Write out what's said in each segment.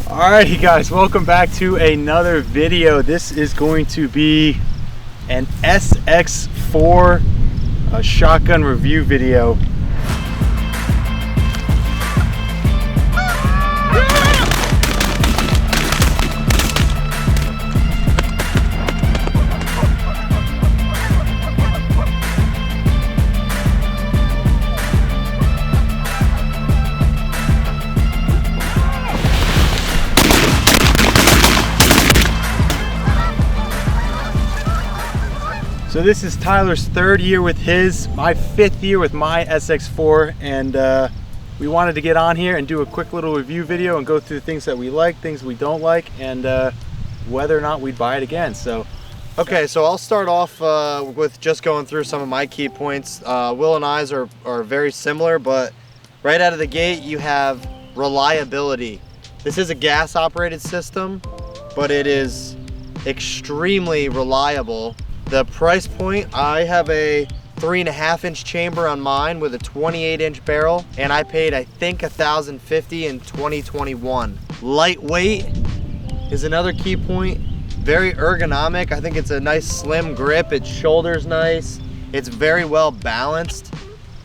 Alrighty guys, welcome back to another video. This is going to be an SX4 shotgun review video. So this is Tyler's third year with his, my fifth year with my SX4, and we wanted to get on here and do a quick little review video and go through things that we like, things we don't like, and whether or not we'd buy it again. So okay, so I'll start off with just going through some of my key points. Will and I's are very similar, but right out of the gate you have reliability. This is a gas operated system, but it is extremely reliable. The price point, I have a 3.5-inch chamber on mine with a 28-inch barrel, and I paid, I think, $1,050 in 2021. Lightweight is another key point. Very ergonomic. I think it's a nice slim grip. Its shoulder's nice. It's very well balanced.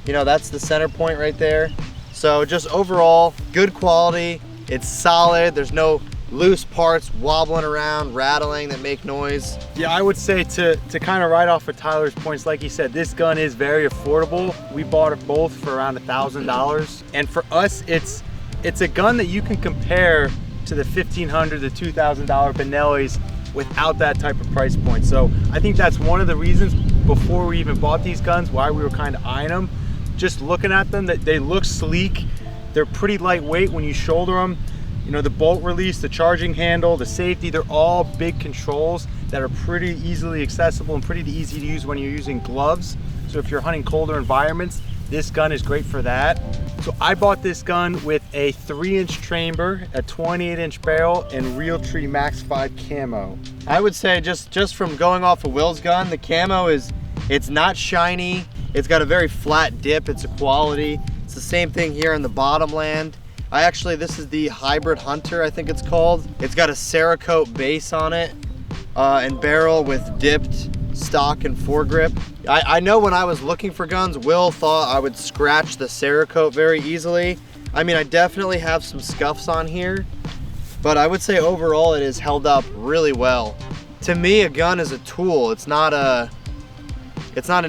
You know, that's the center point right there. So just overall, good quality. It's solid. There's no loose parts wobbling around, rattling that make noise. yeah, I would say to kind of ride off of Tyler's points, like he said, this gun is very affordable. We bought it both for around $1,000, and for us, it's a gun that you can compare to the $1,500 to $2,000 Benellis without that type of price point. So I think that's one of the reasons before we even bought these guns why we were kind of eyeing them. Just looking at them, that they look sleek. They're pretty lightweight when you shoulder them. You know, the bolt release, the charging handle, the safety, they're all big controls that are pretty easily accessible and pretty easy to use when you're using gloves. So if you're hunting colder environments, this gun is great for that. So I bought this gun with a 3-inch chamber, a 28-inch barrel, and Realtree Max 5 camo. I would say just from going off of Will's gun, the camo it's not shiny. It's got a very flat dip. It's a quality. It's the same thing here in the bottomland. This is the Hybrid Hunter, I think it's called. It's got a Cerakote base on it and barrel with dipped stock and foregrip. I know when I was looking for guns, Will thought I would scratch the Cerakote very easily. I mean, I definitely have some scuffs on here, but I would say overall it is held up really well. To me, a gun is a tool. It's not an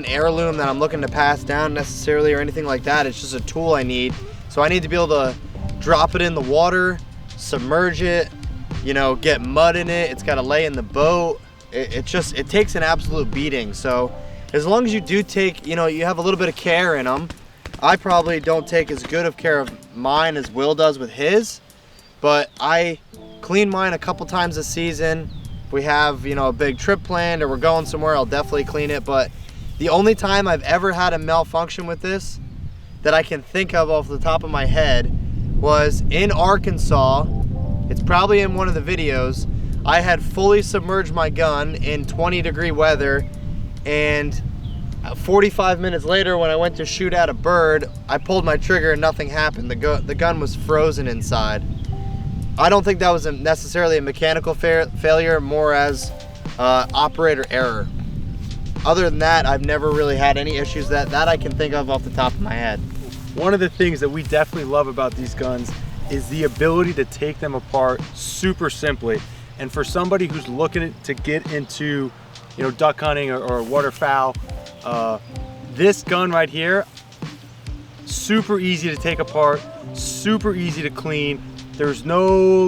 heirloom that I'm looking to pass down necessarily or anything like that. It's just a tool I need. So I need to be able to drop it in the water, submerge it, you know, get mud in it. It's got to lay in the boat. It takes an absolute beating. So as long as you do take, you know, you have a little bit of care in them. I probably don't take as good of care of mine as Will does with his, but I clean mine a couple times a season. If we have, you know, a big trip planned or we're going somewhere, I'll definitely clean it. But the only time I've ever had a malfunction with this that I can think of off the top of my head was in Arkansas. It's probably in one of the videos. I had fully submerged my gun in 20-degree weather, and 45 minutes later when I went to shoot at a bird, I pulled my trigger and nothing happened. The gun was frozen inside. I don't think that was necessarily a mechanical failure, more as operator error. Other than that, I've never really had any issues that I can think of off the top of my head. One of the things that we definitely love about these guns is the ability to take them apart super simply. And for somebody who's looking to get into, you know, duck hunting or waterfowl, this gun right here, super easy to take apart, super easy to clean. There's no,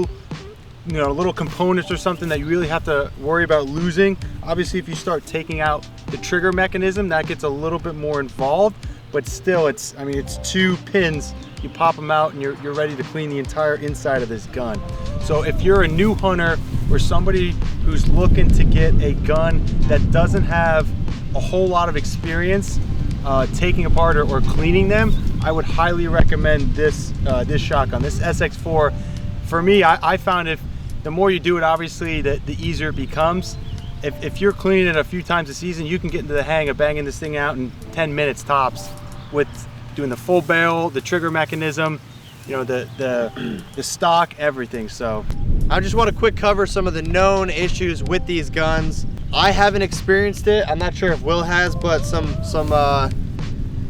you know, little components or something that you really have to worry about losing. Obviously, if you start taking out the trigger mechanism, that gets a little bit more involved. But still, it's 2 pins. You pop them out and you're ready to clean the entire inside of this gun. So if you're a new hunter or somebody who's looking to get a gun that doesn't have a whole lot of experience taking apart or cleaning them, I would highly recommend this shotgun, this SX4. For me, I found the more you do it, obviously, the easier it becomes. If you're cleaning it a few times a season, you can get into the hang of banging this thing out in 10 minutes tops with doing the full barrel, the trigger mechanism. you know, the stock, everything. So I just want to quick cover some of the known issues with these guns. I haven't experienced it. I'm not sure if Will has, but some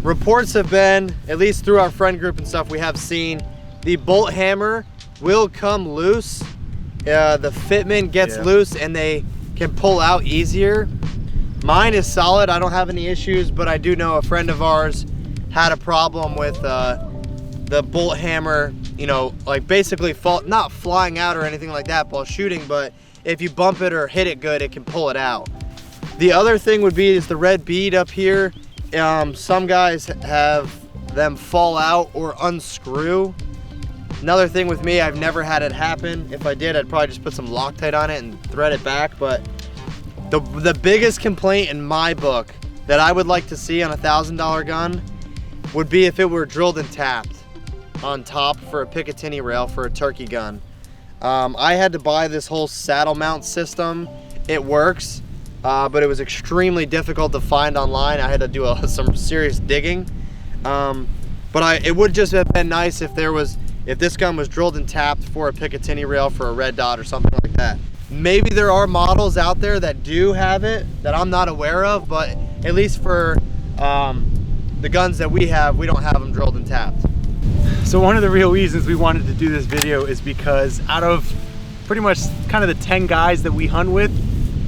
reports have been, at least through our friend group and stuff, we have seen the bolt hammer will come loose. The fitment gets loose and they can pull out easier. Mine is solid. I don't have any issues, but I do know a friend of ours had a problem with the bolt hammer, you know, like basically not flying out or anything like that while shooting, but if you bump it or hit it good, it can pull it out. The other thing would be is the red bead up here. Some guys have them fall out or unscrew. Another thing with me, I've never had it happen. If I did, I'd probably just put some Loctite on it and thread it back. But the biggest complaint in my book that I would like to see on a $1,000 gun would be if it were drilled and tapped on top for a Picatinny rail for a turkey gun. I had to buy this whole saddle mount system. It works, but it was extremely difficult to find online. I had to do some serious digging. But it would just have been nice if this gun was drilled and tapped for a Picatinny rail for a red dot or something like that. Maybe there are models out there that do have it that I'm not aware of, but at least for the guns that we have, we don't have them drilled and tapped. So one of the real reasons we wanted to do this video is because out of pretty much kind of the 10 guys that we hunt with,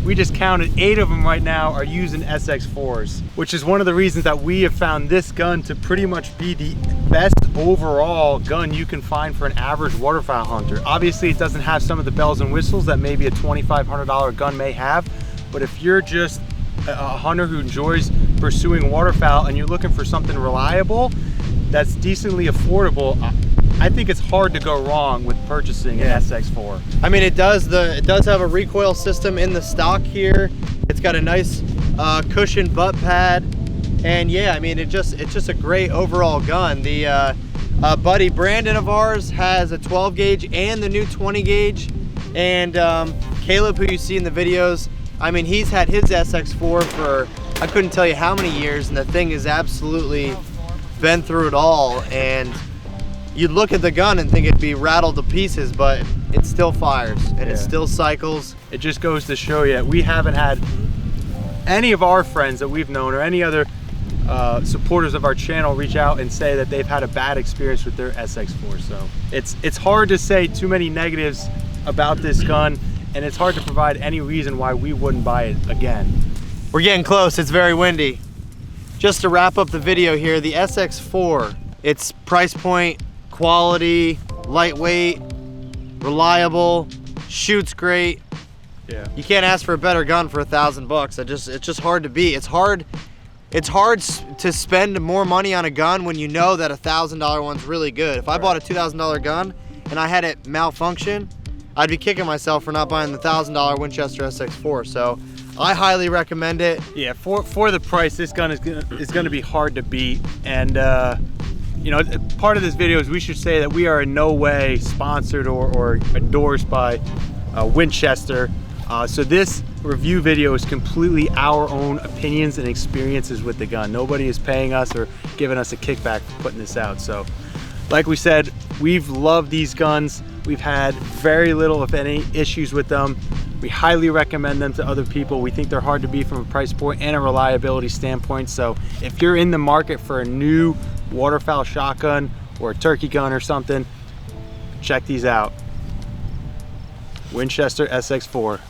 we just counted 8 of them right now are using SX4s, which is one of the reasons that we have found this gun to pretty much be the best overall gun you can find for an average waterfowl hunter. Obviously, it doesn't have some of the bells and whistles that maybe a $2,500 gun may have, but if you're just a hunter who enjoys pursuing waterfowl and you're looking for something reliable that's decently affordable, I think it's hard to go wrong with purchasing an SX4. I mean, it does have a recoil system in the stock here. It's got a nice cushioned butt pad, and yeah, I mean, it's just a great overall gun. The buddy Brandon of ours has a 12 gauge and the new 20 gauge, and Caleb, who you see in the videos, I mean, he's had his SX4 for I couldn't tell you how many years, and the thing has absolutely been through it all. And you'd look at the gun and think it'd be rattled to pieces, but it still fires and it still cycles. It just goes to show you, we haven't had any of our friends that we've known or any other supporters of our channel reach out and say that they've had a bad experience with their SX4. So it's hard to say too many negatives about this gun, and it's hard to provide any reason why we wouldn't buy it again. We're getting close, it's very windy. Just to wrap up the video here, the SX4, its price point, quality, lightweight, reliable, shoots great. Yeah. You can't ask for a better gun for $1,000. It's just hard to beat. It's hard to spend more money on a gun when you know that a $1,000 one's really good. If I bought a $2,000 gun and I had it malfunction, I'd be kicking myself for not buying the $1,000 Winchester SX4. So I highly recommend it. Yeah, for the price, this gun is gonna be hard to beat. And you know, part of this video is we should say that we are in no way sponsored or endorsed by Winchester. So this review video is completely our own opinions and experiences with the gun. Nobody is paying us or giving us a kickback for putting this out. So like we said, we've loved these guns. We've had very little, if any, issues with them. We highly recommend them to other people. We think they're hard to beat from a price point and a reliability standpoint. So if you're in the market for a new waterfowl shotgun or a turkey gun or something, check these out. Winchester SX4.